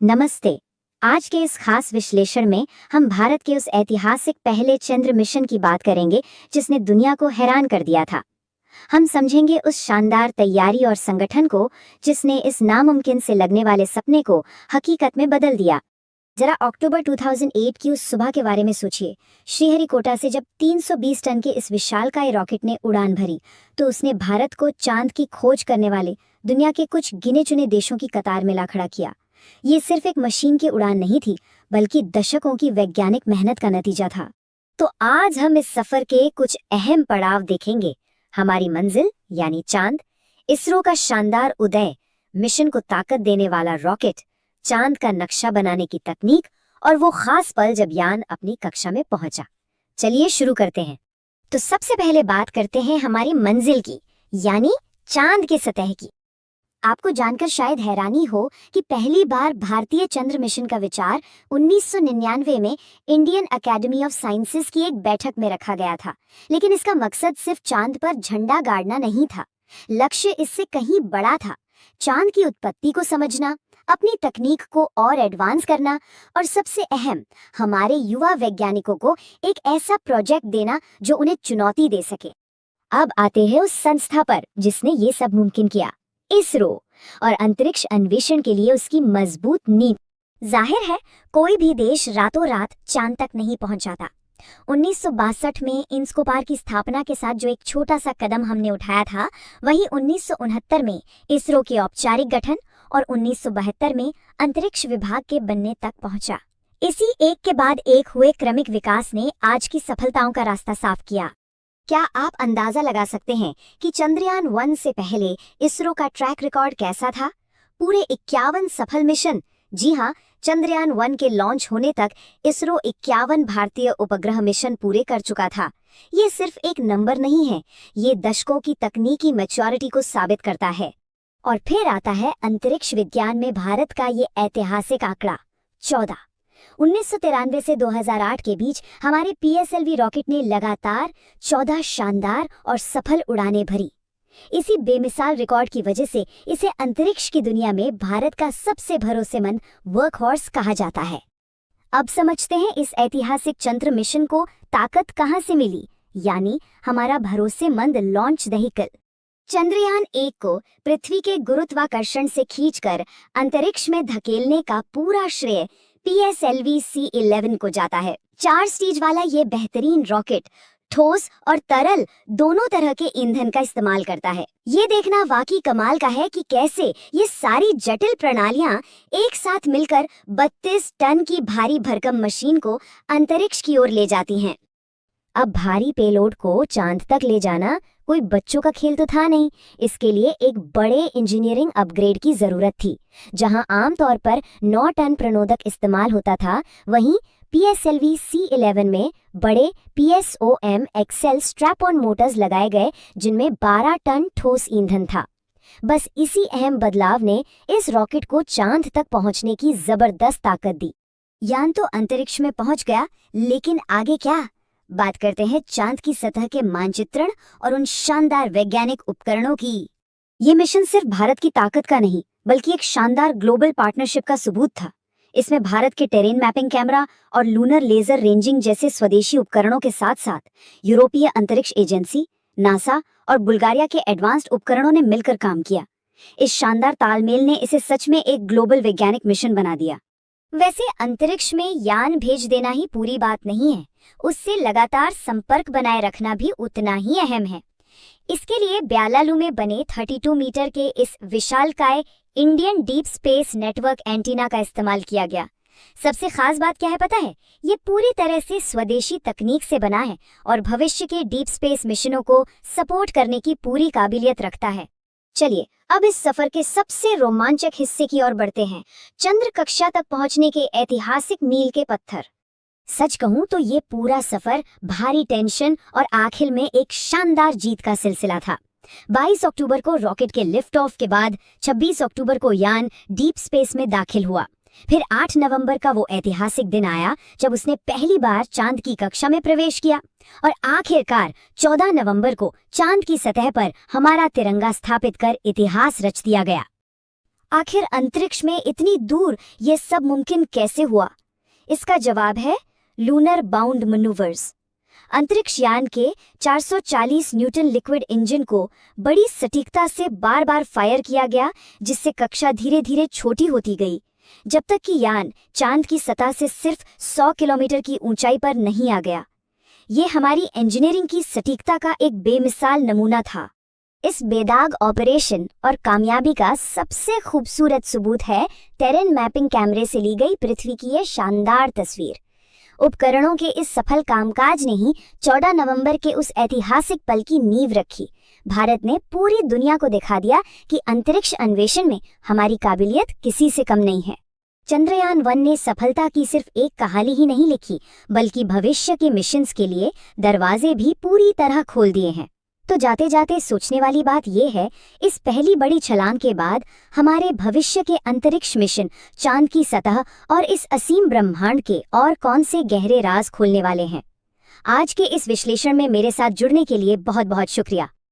नमस्ते। आज के इस खास विश्लेषण में हम भारत के उस ऐतिहासिक पहले चंद्र मिशन की बात करेंगे जिसने दुनिया को हैरान कर दिया था। हम समझेंगे उस शानदार तैयारी और संगठन को जिसने इस नामुमकिन से लगने वाले सपने को हकीकत में बदल दिया। जरा अक्टूबर 2008 की उस सुबह के बारे में सोचिए। श्रीहरिकोटा से जब 320 टन के इस विशालकाय रॉकेट ने उड़ान भरी तो उसने भारत को चांद की खोज करने वाले दुनिया के कुछ गिने चुने देशों की कतार में ला खड़ा किया। ये सिर्फ एक मशीन की उड़ान नहीं थी, बल्कि दशकों की वैज्ञानिक मेहनत का नतीजा था। तो आज हम इस सफर के कुछ अहम पड़ाव देखेंगे। हमारी मंजिल यानी चांद, इसरो का शानदार उदय, मिशन को ताकत देने वाला रॉकेट, चांद का नक्शा बनाने की तकनीक और वो खास पल जब यान अपनी कक्षा में पहुंचा। चलिए शुरू करते हैं। तो सबसे पहले बात करते हैं हमारी मंजिल की, यानी चांद की सतह की। आपको जानकर शायद हैरानी हो कि पहली बार भारतीय चंद्र मिशन का विचार 1999 में इंडियन एकेडमी ऑफ साइंसेज की एक बैठक में रखा गया था। लेकिन इसका मकसद सिर्फ चांद पर झंडा गाड़ना नहीं था। लक्ष्य इससे कहीं बड़ा था। चांद की उत्पत्ति को समझना, अपनी तकनीक को और एडवांस करना और सबसे अहम, हमारे युवा वैज्ञानिकों को एक ऐसा प्रोजेक्ट देना जो उन्हें चुनौती दे सके। अब आते हैं उस संस्था पर जिसने ये सब मुमकिन किया, इसरो, और अंतरिक्ष अन्वेषण के लिए उसकी मजबूत नींव। जाहिर है कोई भी देश रातों रात चांद तक नहीं पहुंचा था। 1962 में इंस्कोपार की स्थापना के साथ जो एक छोटा सा कदम हमने उठाया था, वही 1969 में इसरो के औपचारिक गठन और 1972 में अंतरिक्ष विभाग के बनने तक पहुंचा। इसी एक के बाद एक हुए क्रमिक विकास ने आज की सफलताओं का रास्ता साफ किया। क्या आप अंदाजा लगा सकते हैं कि चंद्रयान 1 से पहले इसरो का ट्रैक रिकॉर्ड कैसा था? पूरे 51 सफल मिशन। जी हाँ, चंद्रयान 1 के लॉन्च होने तक इसरो 51 भारतीय उपग्रह मिशन पूरे कर चुका था। ये सिर्फ एक नंबर नहीं है, ये दशकों की तकनीकी मैच्योरिटी को साबित करता है। और फिर आता है अंतरिक्ष विज्ञान में भारत का ये ऐतिहासिक आंकड़ा 14। 1993 से 2008 के बीच हमारे पीएसएलवी रॉकेट ने लगातार 14 शानदार और सफल उड़ानें भरी। इसी बेमिसाल रिकॉर्ड की वजह से इसे अंतरिक्ष की दुनिया में भारत का सबसे भरोसेमंद वर्कहॉर्स कहा जाता है। अब समझते हैं इस ऐतिहासिक चंद्र मिशन को ताकत कहां से मिली, यानी हमारा भरोसेमंद लॉन्च व्हीकल। चंद्रयान 1 को पृथ्वी के गुरुत्वाकर्षण से खींचकर अंतरिक्ष में धकेलने का पूरा श्रेय पीएसएलवी C11 को जाता है। 4 स्टेज वाला ये बेहतरीन रॉकेट ठोस और तरल दोनों तरह के ईंधन का इस्तेमाल करता है। ये देखना वाकई कमाल का है कि कैसे ये सारी जटिल प्रणालियां एक साथ मिलकर 32 टन की भारी भरकम मशीन को अंतरिक्ष की ओर ले जाती हैं। अब भारी पेलोड को चांद तक ले जाना कोई बच्चों का खेल तो था नहीं। इसके लिए एक बड़े इंजीनियरिंग अपग्रेड की जरूरत थी। जहां आमतौर पर 9 टन प्रणोदक इस्तेमाल होता था, वहीं पीएसएलवी C11 में बड़े PSOM axle strap on motors लगाए गए जिनमें 12 टन ठोस ईंधन था। बस इसी अहम बदलाव ने इस रॉकेट को चांद तक पहुंचने की जबरदस्त ताकत दी। यान तो अंतरिक्ष में पहुंच गया, लेकिन आगे क्या? बात करते हैं चांद की सतह के मानचित्रण और उन शानदार वैज्ञानिक उपकरणों की। ये मिशन सिर्फ भारत की ताकत का नहीं, बल्कि एक शानदार ग्लोबल पार्टनरशिप का सबूत था। इसमें भारत के टेरेन मैपिंग कैमरा और लूनर लेजर रेंजिंग जैसे स्वदेशी उपकरणों के साथ साथ यूरोपीय अंतरिक्ष एजेंसी, नासा और बुल्गारिया के एडवांस्ड उपकरणों ने मिलकर काम किया। इस शानदार तालमेल ने इसे सच में एक ग्लोबल वैज्ञानिक मिशन बना दिया। वैसे अंतरिक्ष में यान भेज देना ही पूरी बात नहीं है, उससे लगातार संपर्क बनाए रखना भी उतना ही अहम है। इसके लिए ब्यालालू में बने 32 मीटर के इस विशालकाय Indian deep space network antenna का इस्तेमाल किया गया। सबसे खास बात क्या है पता है? ये पूरी तरह से स्वदेशी तकनीक से बना है और भविष्य के डीप स्पेस मिशनों को सपोर्ट करने की पूरी काबिलियत रखता है। चलिए अब इस सफर के सबसे रोमांचक हिस्से की ओर बढ़ते हैं, चंद्र कक्षा तक पहुंचने के ऐतिहासिक मील के पत्थर। सच कहूं तो ये पूरा सफर भारी टेंशन और आखिर में एक शानदार जीत का सिलसिला था। 22 अक्टूबर को रॉकेट के लिफ्ट ऑफ के बाद 26 अक्टूबर को यान डीप स्पेस में दाखिल हुआ। फिर 8 नवंबर का वो ऐतिहासिक दिन आया जब उसने पहली बार चांद की कक्षा में प्रवेश किया और आखिरकार 14 नवंबर को चांद की सतह पर हमारा तिरंगा स्थापित कर इतिहास रच दिया गया। आखिर अंतरिक्ष में इतनी दूर ये सब मुमकिन कैसे हुआ? इसका जवाब है लूनर बाउंड मैन्यूवर्स। अंतरिक्ष यान के 440 न्यूटन लिक्विड इंजन को बड़ी सटीकता से बार बार फायर किया गया, जिससे कक्षा धीरे धीरे छोटी होती गई, जब तक कि यान चांद की सतह से सिर्फ 100 किलोमीटर की ऊंचाई पर नहीं आ गया। ये हमारी इंजीनियरिंग की सटीकता का एक बेमिसाल नमूना था। इस बेदाग ऑपरेशन और कामयाबी का सबसे खूबसूरत सबूत है टेरेन मैपिंग कैमरे से ली गई पृथ्वी की ये शानदार तस्वीर। उपकरणों के इस सफल कामकाज ने ही 14 नवंबर के उस ऐतिहासिक पल की नींव रखी। भारत ने पूरी दुनिया को दिखा दिया कि अंतरिक्ष अन्वेषण में हमारी काबिलियत किसी से कम नहीं है। चंद्रयान-1 ने सफलता की सिर्फ एक कहानी ही नहीं लिखी, बल्कि भविष्य के मिशंस के लिए दरवाजे भी पूरी तरह खोल दिए हैं। तो जाते जाते सोचने वाली बात यह है, इस पहली बड़ी छलांग के बाद हमारे भविष्य के अंतरिक्ष मिशन चांद की सतह और इस असीम ब्रह्मांड के और कौन से गहरे राज खोलने वाले हैं। आज के इस विश्लेषण में मेरे साथ जुड़ने के लिए बहुत बहुत शुक्रिया।